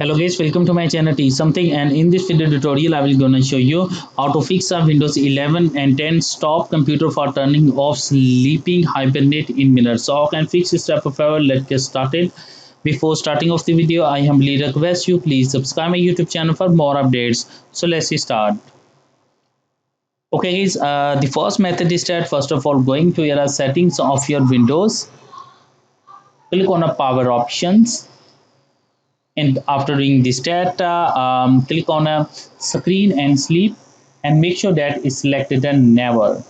Hello guys, welcome to my channel Teach Something, and in this video tutorial I will gonna show you how to fix a Windows 11 and 10 stop computer for turning off sleeping hibernate in minutes. So how can fix this step of error? Let's get started. Before starting off the video, I humbly request you please subscribe my YouTube channel for more updates. So let's start. Okay guys, the first method is that first of all going to your settings of your Windows, click on a power options. And after doing this data, click on a screen and sleep and make sure that is selected and never.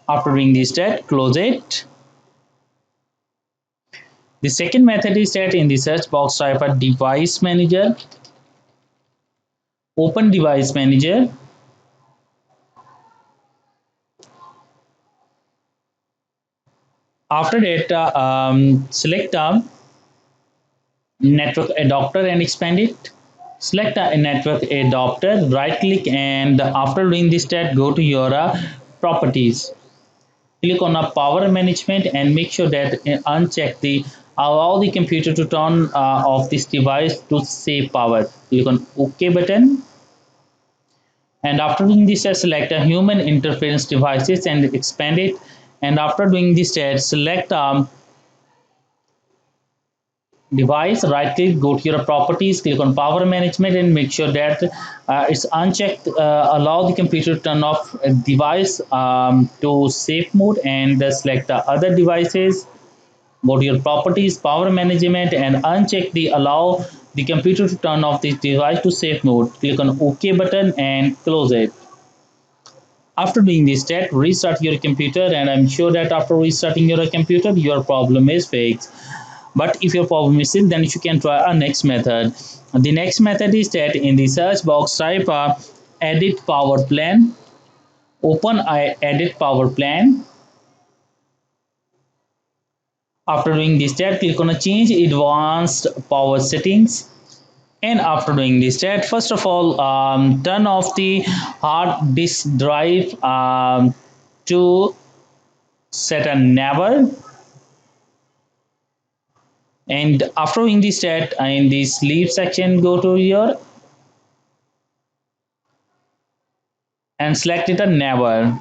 After doing this that, close it. The second method is that in the search box type a device manager, open device manager. After that, select network adapter and expand it. Select a network adapter, right click, and after doing this step go to your properties, click on a power management and make sure that uncheck the allow the computer to turn off this device to save power. Click on OK button, and after doing this select a human interference devices and expand it, and after doing this select device, right click, go to your properties, click on power management and make sure that it's unchecked, allow the computer to turn off a device to safe mode, and select the other devices, go to your properties, power management, and uncheck the allow the computer to turn off this device to safe mode. Click on OK button and close it. After doing this step, restart your computer, and I'm sure that after restarting your computer your problem is fixed. But if your problem is still, then you can try our next method. The next method is that in the search box type edit power plan, open edit power plan. After doing this step, click on a change advanced power settings, and after doing this step, first of all turn off the hard disk drive to set a never. And after doing this step, in the sleep section go to your and select it a never.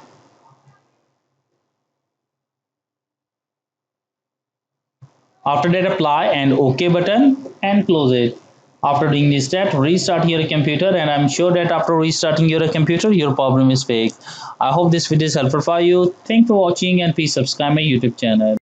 After that, apply and OK button and close it. After doing this step, restart your computer, and I'm sure that after restarting your computer your problem is fixed. I hope this video is helpful for you. Thanks for watching, and please subscribe my YouTube channel.